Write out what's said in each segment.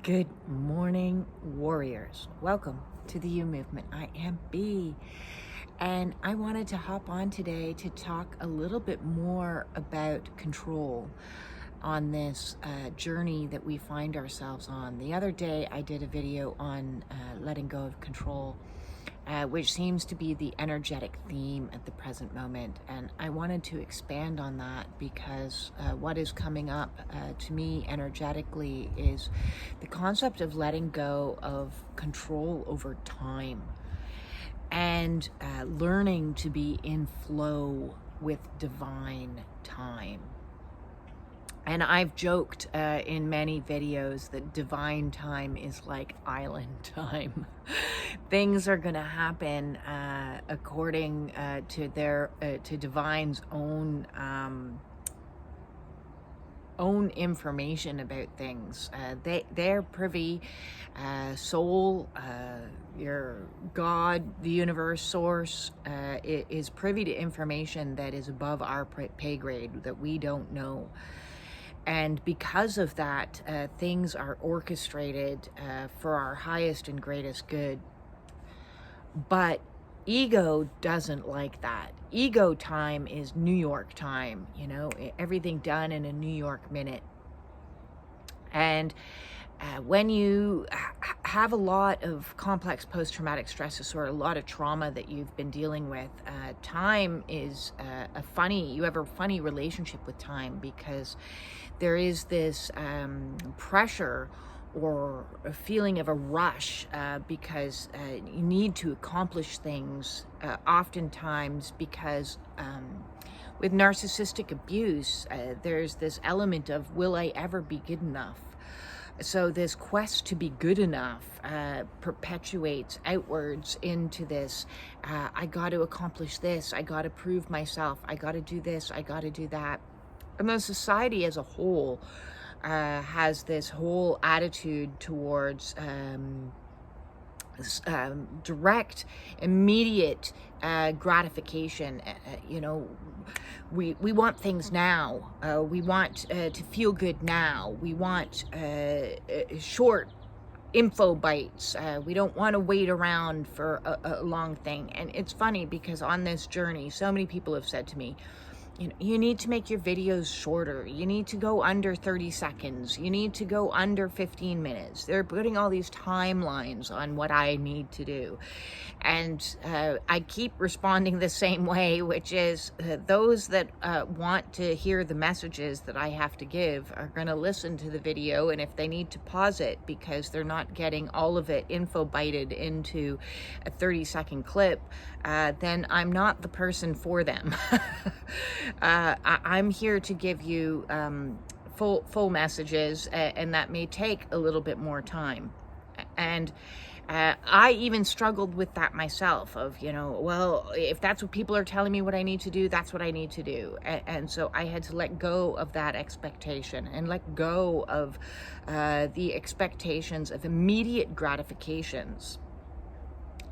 Good morning, warriors. Welcome to the U Movement. I am B, and I wanted to hop on today to talk a little bit more about control on this journey that we find ourselves on. The other day, I did a video on letting go of control, which seems to be the energetic theme at the present moment. And I wanted to expand on that because what is coming up to me energetically is the concept of letting go of control over time and learning to be in flow with divine time. And I've joked in many videos that divine time is like island time. Things are going to happen according to divine's own information about things. They're privy, soul, your God, the universe, source, is privy to information that is above our pay grade that we don't know. And because of that, things are orchestrated for our highest and greatest good. But ego doesn't like that. Ego time is New York time, everything done in a New York minute. And when you have a lot of complex post-traumatic stress disorder, a lot of trauma that you've been dealing with, time is you have a funny relationship with time, because there is this pressure or a feeling of a rush because you need to accomplish things oftentimes because with narcissistic abuse, there's this element of, will I ever be good enough? So this quest to be good enough perpetuates outwards into this, I got to accomplish this, I got to prove myself, I got to do this, I got to do that. And the society as a whole has this whole attitude towards direct, immediate gratification. We want things now. We want to feel good now. We want short info bites. We don't want to wait around for a long thing. And it's funny because on this journey, so many people have said to me, you need to make your videos shorter. You need to go under 30 seconds. You need to go under 15 minutes. They're putting all these timelines on what I need to do. And I keep responding the same way, which is those that want to hear the messages that I have to give are going to listen to the video. And if they need to pause it because they're not getting all of it info bited into a 30-second clip, then I'm not the person for them. I'm here to give you full messages, and that may take a little bit more time. And I even struggled with that myself of, well, if that's what people are telling me what I need to do, that's what I need to do. And so I had to let go of that expectation and let go of the expectations of immediate gratifications.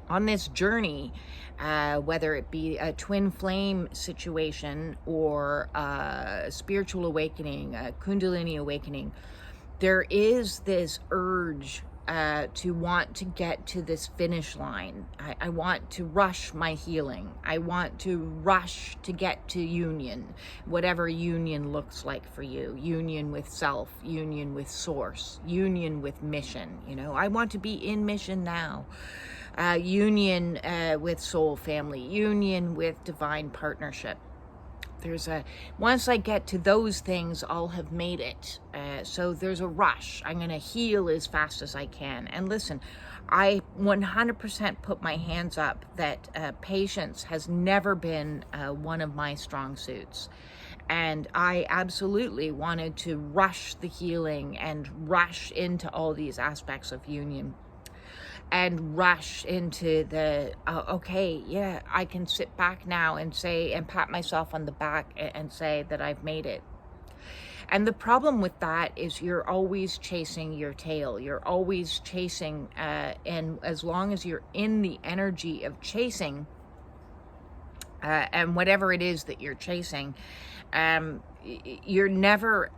On this journey, whether it be a twin flame situation or a spiritual awakening, a Kundalini awakening, there is this urge to want to get to this finish line. I want to rush my healing. I want to rush to get to union, whatever union looks like for you. Union with self, union with source, union with mission. I want to be in mission now. Union with soul family, union with divine partnership. Once I get to those things, I'll have made it. So there's a rush. I'm going to heal as fast as I can. And listen, I 100% put my hands up that patience has never been one of my strong suits. And I absolutely wanted to rush the healing and rush into all these aspects of union. And rush into the, okay, yeah, I can sit back now and say, and pat myself on the back and say that I've made it. And the problem with that is you're always chasing your tail. You're always chasing, and as long as you're in the energy of chasing, and whatever it is that you're chasing, you're never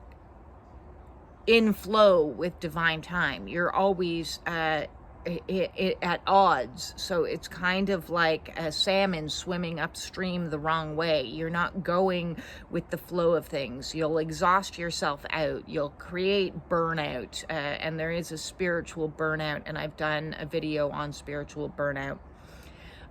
in flow with divine time. You're always at odds. So it's kind of like a salmon swimming upstream the wrong way. You're not going with the flow of things. You'll exhaust yourself out. You'll create burnout. And there is a spiritual burnout, and I've done a video on spiritual burnout.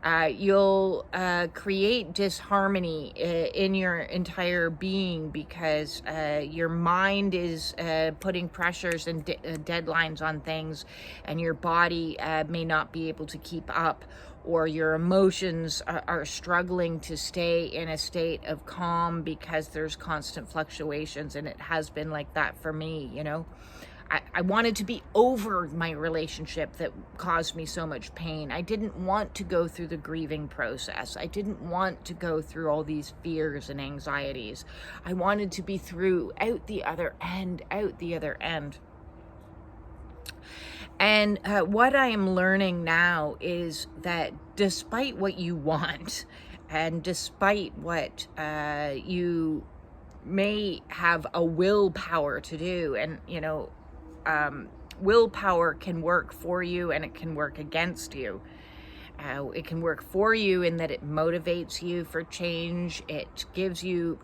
You'll create disharmony in your entire being because your mind is putting pressures and deadlines on things, and your body may not be able to keep up, or your emotions are struggling to stay in a state of calm because there's constant fluctuations, and it has been like that for me, you know. I wanted to be over my relationship that caused me so much pain. I didn't want to go through the grieving process. I didn't want to go through all these fears and anxieties. I wanted to be through, out the other end. And what I am learning now is that despite what you want, and despite what you may have a willpower to do, and, you know, willpower can work for you and it can work against you. It can work for you in that it motivates you for change. It gives you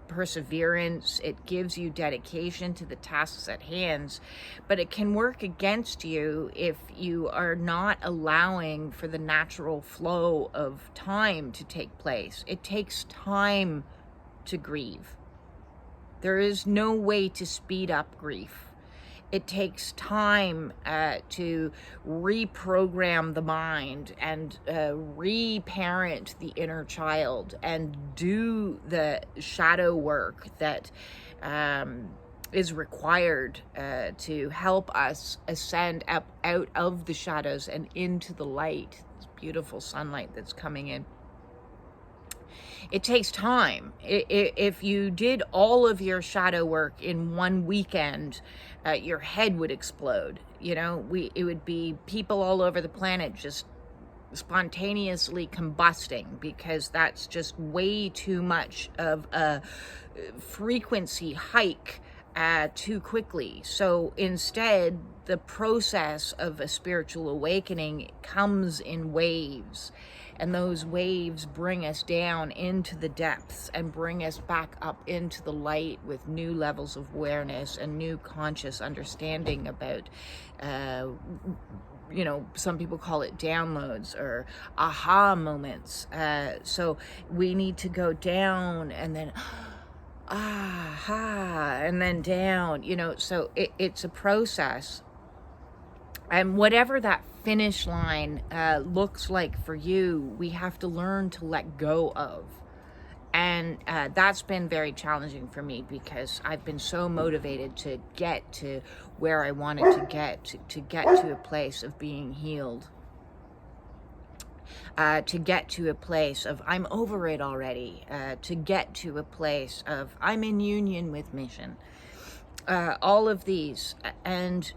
perseverance. It gives you dedication to the tasks at hand. But it can work against you if you are not allowing for the natural flow of time to take place. It takes time to grieve. There is no way to speed up grief. It takes time to reprogram the mind and reparent the inner child and do the shadow work that is required to help us ascend up out of the shadows and into the light, this beautiful sunlight that's coming in. It takes time. If you did all of your shadow work in one weekend, your head would explode. You know, it would be people all over the planet just spontaneously combusting, because that's just way too much of a frequency hike too quickly. So instead, the process of a spiritual awakening comes in waves. And those waves bring us down into the depths and bring us back up into the light with new levels of awareness and new conscious understanding about, you know, some people call it downloads or aha moments. So we need to go down and then aha, and then down, you know, so it's a process. And whatever that finish line looks like for you, we have to learn to let go of. And that's been very challenging for me, because I've been so motivated to get to where I wanted to get to a place of being healed. To get to a place of I'm over it already, to get to a place of I'm in union with mission. All of these. And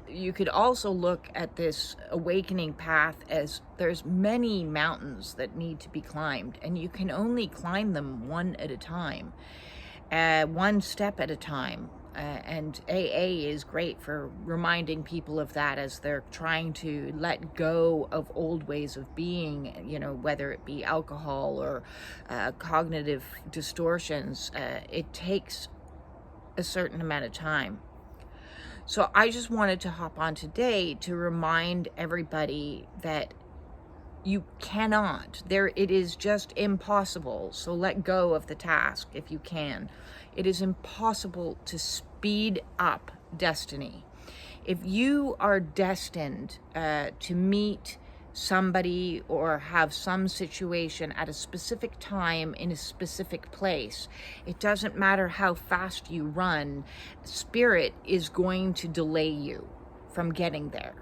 you could also look at this awakening path as there's many mountains that need to be climbed, and you can only climb them one at a time, one step at a time. And AA is great for reminding people of that as they're trying to let go of old ways of being, you know, whether it be alcohol or cognitive distortions. It takes a certain amount of time. So I just wanted to hop on today to remind everybody that you cannot. It is just impossible. So let go of the task if you can. It is impossible to speed up destiny. If you are destined to meet somebody or have some situation at a specific time in a specific place, it doesn't matter how fast you run, spirit is going to delay you from getting there.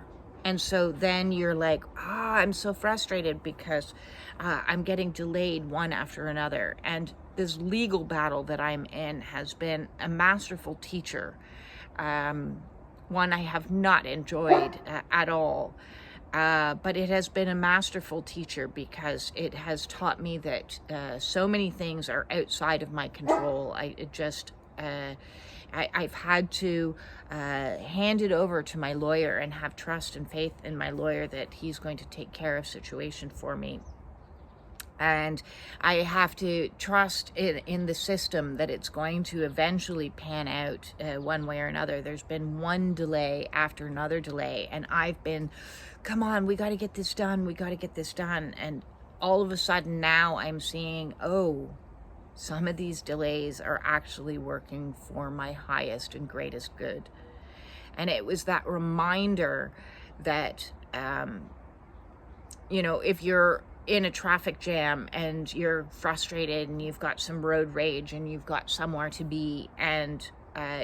And so then you're like, I'm so frustrated because I'm getting delayed one after another. And this legal battle that I'm in has been a masterful teacher, one I have not enjoyed at all. But it has been a masterful teacher, because it has taught me that so many things are outside of my control. I just I've had to hand it over to my lawyer and have trust and faith in my lawyer that he's going to take care of situation for me. And I have to trust in the system that it's going to eventually pan out one way or another. There's been one delay after another delay, and I've been, come on, we got to get this done. We got to get this done. And all of a sudden now I'm seeing, oh, some of these delays are actually working for my highest and greatest good. And it was that reminder that, if you're in a traffic jam and you're frustrated and you've got some road rage and you've got somewhere to be and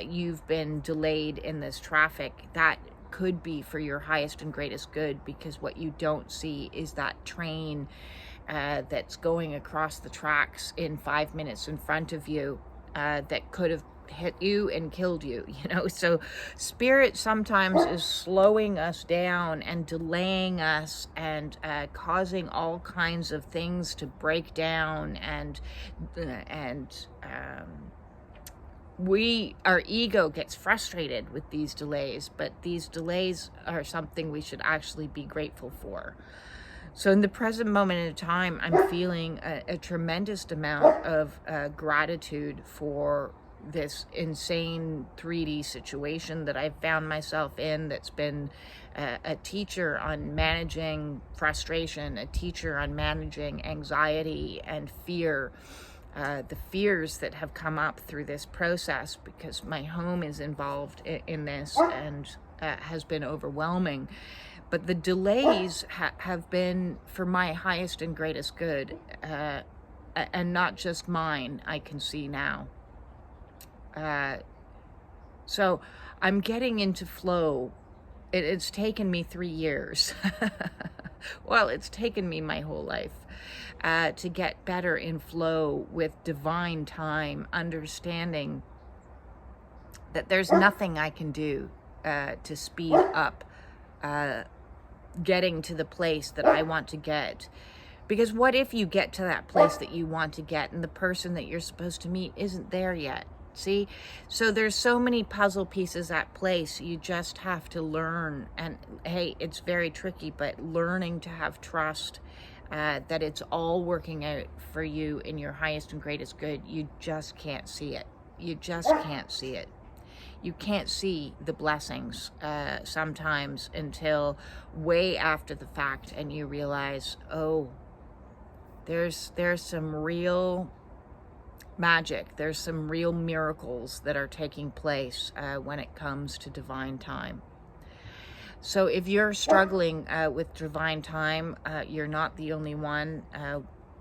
you've been delayed in this traffic, that could be for your highest and greatest good, because what you don't see is that train that's going across the tracks in 5 minutes in front of you that could have hit you and killed you, so spirit sometimes is slowing us down and delaying us and causing all kinds of things to break down, and our ego gets frustrated with these delays, but these delays are something we should actually be grateful for. So in the present moment in time, I'm feeling a tremendous amount of gratitude for this insane 3D situation that I've found myself in, that's been a teacher on managing frustration, a teacher on managing anxiety and fear, the fears that have come up through this process, because my home is involved in this and has been overwhelming. But the delays have been for my highest and greatest good, and not just mine, I can see now. So I'm getting into flow. It's taken me 3 years. Well, it's taken me my whole life to get better in flow with divine time, understanding that there's nothing I can do to speed up getting to the place that I want to get. Because what if you get to that place that you want to get and the person that you're supposed to meet isn't there yet? See? So there's so many puzzle pieces at place. You just have to learn. And hey, it's very tricky, but learning to have trust that it's all working out for you in your highest and greatest good. You just can't see it. You just can't see it. You can't see the blessings sometimes until way after the fact, and you realize, oh, there's some real magic. There's some real miracles that are taking place when it comes to divine time. So if you're struggling with divine time, you're not the only one.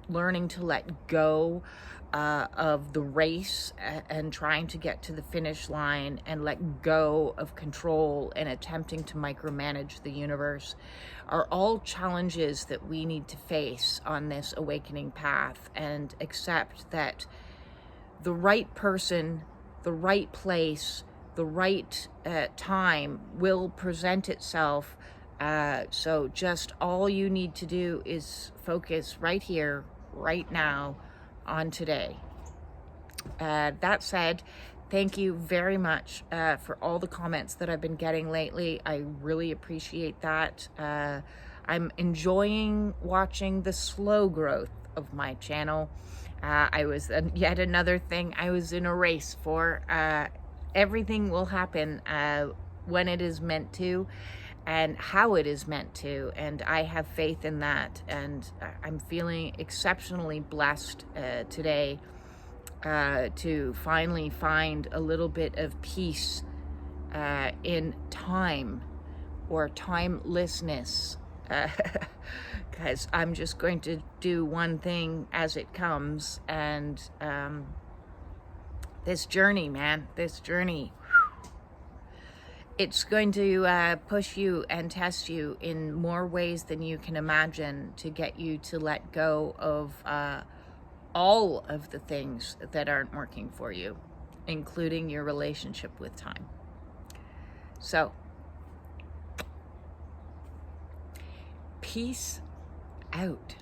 Learning to let go of the race and trying to get to the finish line, and let go of control and attempting to micromanage the universe, are all challenges that we need to face on this awakening path, and accept that the right person, the right place, the right time will present itself. So just all you need to do is focus right here, right now, on today. That said, thank you very much for all the comments that I've been getting lately. I really appreciate that. I'm enjoying watching the slow growth of my channel. I was yet another thing I was in a race for. Everything will happen when it is meant to, and how it is meant to, and I have faith in that, and I'm feeling exceptionally blessed today to finally find a little bit of peace in time, or timelessness, because I'm just going to do one thing as it comes, and this journey, man, this journey, it's going to push you and test you in more ways than you can imagine, to get you to let go of all of the things that aren't working for you, including your relationship with time. So, peace out.